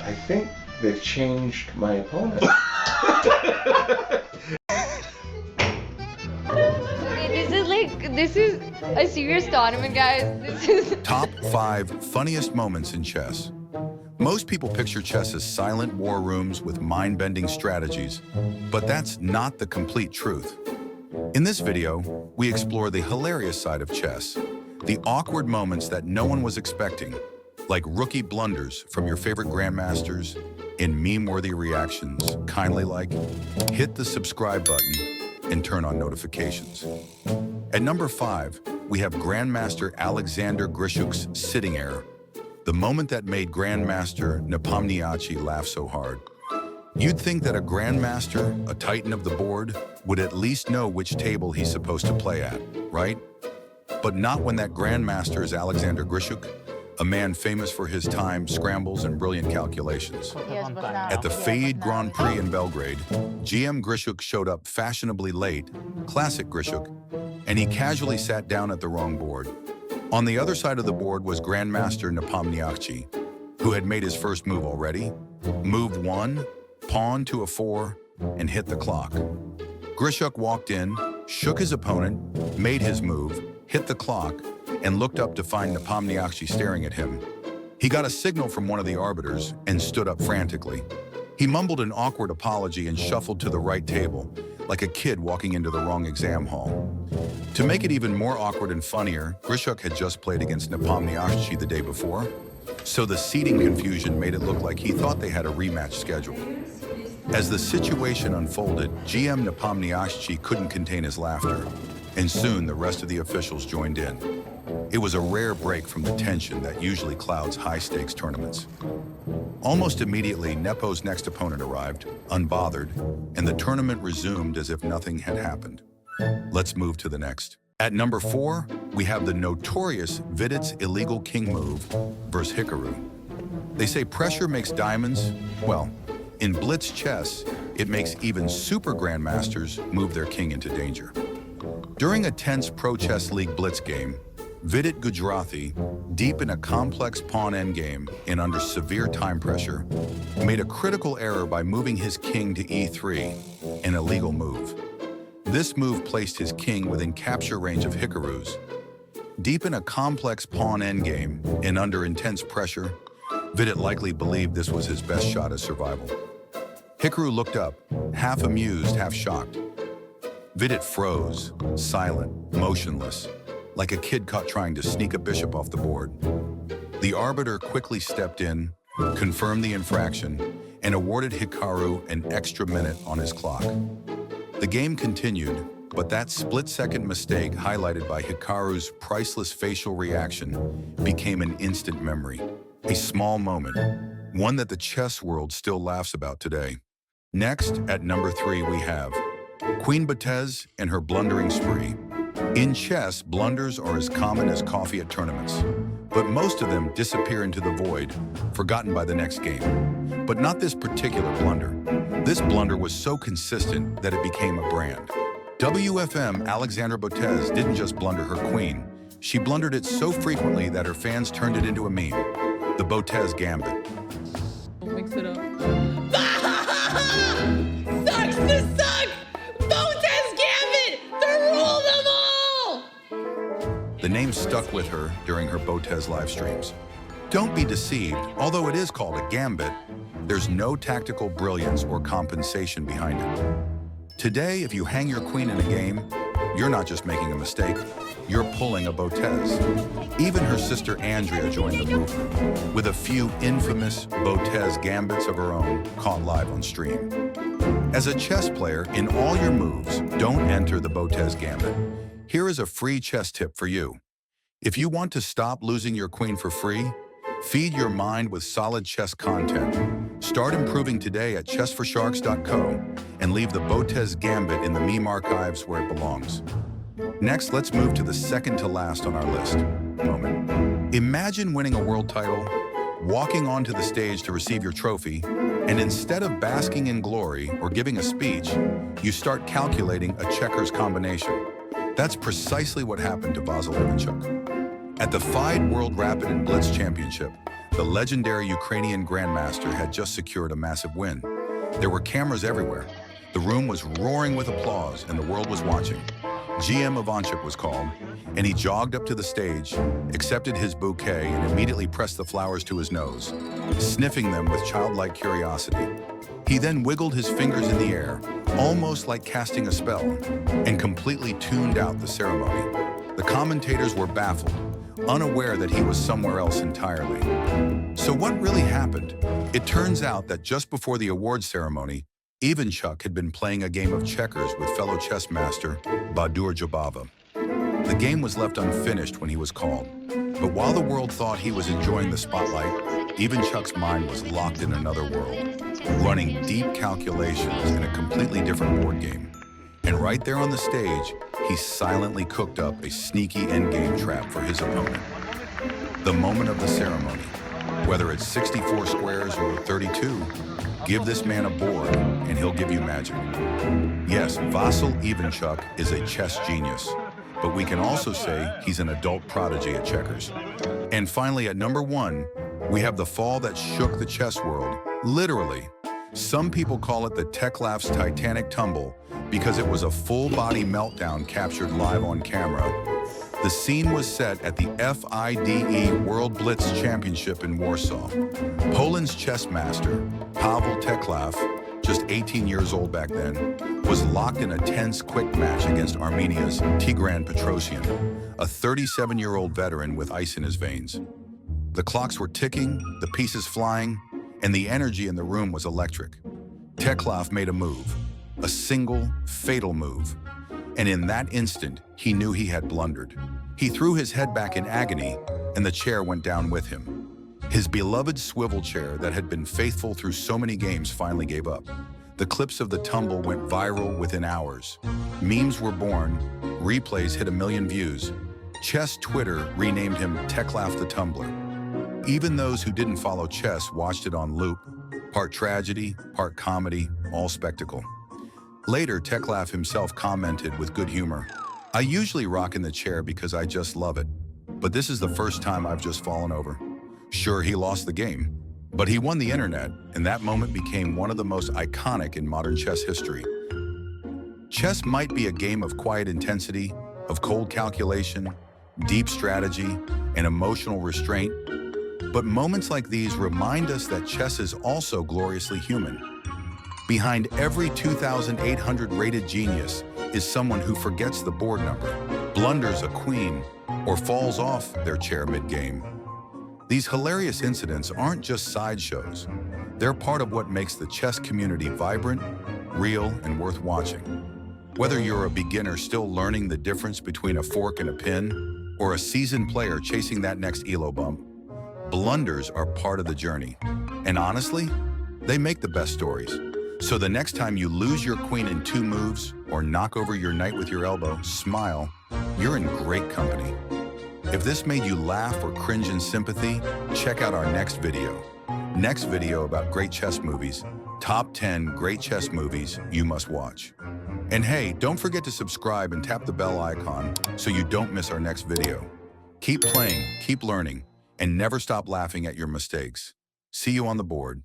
I think they've changed my opponent. This is a serious tournament, guys. This is Top 5 funniest moments in chess. Most people picture chess as silent war rooms with mind-bending strategies, but that's not the complete truth. In this video, we explore the hilarious side of chess, the awkward moments that no one was expecting, like rookie blunders from your favorite grandmasters, and meme-worthy reactions, kindly like, hit the subscribe button and turn on notifications. At number 5, we have Grandmaster Alexander Grischuk's sitting error, the moment that made Grandmaster Nepomniachtchi laugh so hard. You'd think that a Grandmaster, a titan of the board, would at least know which table he's supposed to play at, right? But not when that Grandmaster is Alexander Grischuk, a man famous for his time, scrambles, and brilliant calculations. At the Fade Grand Prix in Belgrade, GM Grischuk showed up fashionably late, classic Grischuk, and he casually sat down at the wrong board. On the other side of the board was Grandmaster Nepomniachtchi, who had made his first move already. Move 1, pawn to a 4, and hit the clock. Grischuk walked in, shook his opponent, made his move, hit the clock, and looked up to find Nepomniachtchi staring at him. He got a signal from one of the arbiters and stood up frantically. He mumbled an awkward apology and shuffled to the right table, like a kid walking into the wrong exam hall. To make it even more awkward and funnier, Grischuk had just played against Nepomniachtchi the day before, so the seating confusion made it look like he thought they had a rematch scheduled. As the situation unfolded, GM Nepomniachtchi couldn't contain his laughter, and soon the rest of the officials joined in. It was a rare break from the tension that usually clouds high-stakes tournaments. Almost immediately, Nepo's next opponent arrived, unbothered, and the tournament resumed as if nothing had happened. Let's move to the next. At number 4, we have the notorious Vidit's illegal king move versus Hikaru. They say pressure makes diamonds. Well, in blitz chess, it makes even super grandmasters move their king into danger. During a tense Pro Chess League blitz game, Vidit Gujrathi, deep in a complex pawn endgame and under severe time pressure, made a critical error by moving his king to e3, an illegal move. This move placed his king within capture range of Hikaru's. Deep in a complex pawn endgame and under intense pressure, Vidit likely believed this was his best shot at survival. Hikaru looked up, half amused, half shocked. Vidit froze, silent, motionless, like a kid caught trying to sneak a bishop off the board. The arbiter quickly stepped in, confirmed the infraction, and awarded Hikaru an extra minute on his clock. The game continued, but that split-second mistake highlighted by Hikaru's priceless facial reaction became an instant memory, a small moment, one that the chess world still laughs about today. Next, at number 3, we have Queen Botez and her blundering spree. In chess, blunders are as common as coffee at tournaments, but most of them disappear into the void, forgotten by the next game. But not this particular blunder. This blunder was so consistent that it became a brand. WFM Alexandra Botez didn't just blunder her queen. She blundered it so frequently that her fans turned it into a meme, the Botez Gambit. Mix it up. Sucks to suck! Botez Gambit! To rule them all! The name stuck with her during her Botez live streams. Don't be deceived, although it is called a gambit, there's no tactical brilliance or compensation behind it. Today, if you hang your queen in a game, you're not just making a mistake, you're pulling a Botez. Even her sister Andrea joined the movement, with a few infamous Botez gambits of her own caught live on stream. As a chess player, in all your moves, don't enter the Botez Gambit. Here is a free chess tip for you. If you want to stop losing your queen for free, feed your mind with solid chess content. Start improving today at ChessforSharks.co and leave the Botez Gambit in the meme archives where it belongs. Next, let's move to the second to last on our list moment. Imagine winning a world title, walking onto the stage to receive your trophy, and instead of basking in glory or giving a speech, you start calculating a checkers combination. That's precisely what happened to Ivanchuk. At the FIDE World Rapid and Blitz Championship, The legendary Ukrainian Grandmaster had just secured a massive win. There were cameras everywhere. The room was roaring with applause and the world was watching. GM Ivanchuk was called, and he jogged up to the stage, accepted his bouquet, and immediately pressed the flowers to his nose, sniffing them with childlike curiosity. He then wiggled his fingers in the air, almost like casting a spell, and completely tuned out the ceremony. The commentators were baffled, unaware that he was somewhere else entirely. So what really happened? It turns out that just before the award ceremony, Ivanchuk had been playing a game of checkers with fellow chess master Badur Jabava. The game was left unfinished when he was called, but while the world thought he was enjoying the spotlight, Ivanchuk's mind was locked in another world, running deep calculations in a completely different board game. And right there on the stage, he silently cooked up a sneaky endgame trap for his opponent. The moment of the ceremony, whether it's 64 squares or 32, give this man a board and he'll give you magic. Yes, Vasil Ivanchuk is a chess genius, but we can also say he's an adult prodigy at checkers. And finally, at number 1, we have the fall that shook the chess world, literally. Some people call it the Teclaf's Titanic tumble because it was a full-body meltdown captured live on camera. The scene was set at the FIDE World Blitz Championship in Warsaw. Poland's chess master, Pawel Teclaf, just 18 years old back then, was locked in a tense quick match against Armenia's Tigran Petrosyan, a 37-year-old veteran with ice in his veins. The clocks were ticking, the pieces flying, and the energy in the room was electric. Teclaf made a move, a single, fatal move. And in that instant, he knew he had blundered. He threw his head back in agony, and the chair went down with him. His beloved swivel chair that had been faithful through so many games finally gave up. The clips of the tumble went viral within hours. Memes were born, replays hit 1 million views. Chess Twitter renamed him Teclaf the Tumbler. Even those who didn't follow chess watched it on loop, part tragedy, part comedy, all spectacle. Later, Teclaf himself commented with good humor, "I usually rock in the chair because I just love it, but this is the first time I've just fallen over." Sure, he lost the game, but he won the internet, and that moment became one of the most iconic in modern chess history. Chess might be a game of quiet intensity, of cold calculation, deep strategy, and emotional restraint, but moments like these remind us that chess is also gloriously human. Behind every 2,800 rated genius is someone who forgets the board number, blunders a queen, or falls off their chair mid-game. These hilarious incidents aren't just sideshows. They're part of what makes the chess community vibrant, real, and worth watching. Whether you're a beginner still learning the difference between a fork and a pin, or a seasoned player chasing that next elo bump, blunders are part of the journey. And honestly, they make the best stories. So the next time you lose your queen in 2 moves or knock over your knight with your elbow, smile. You're in great company. If this made you laugh or cringe in sympathy, check out our next video. Next video about great chess movies. Top 10 great chess movies you must watch. And hey, don't forget to subscribe and tap the bell icon so you don't miss our next video. Keep playing, keep learning, and never stop laughing at your mistakes. See you on the board.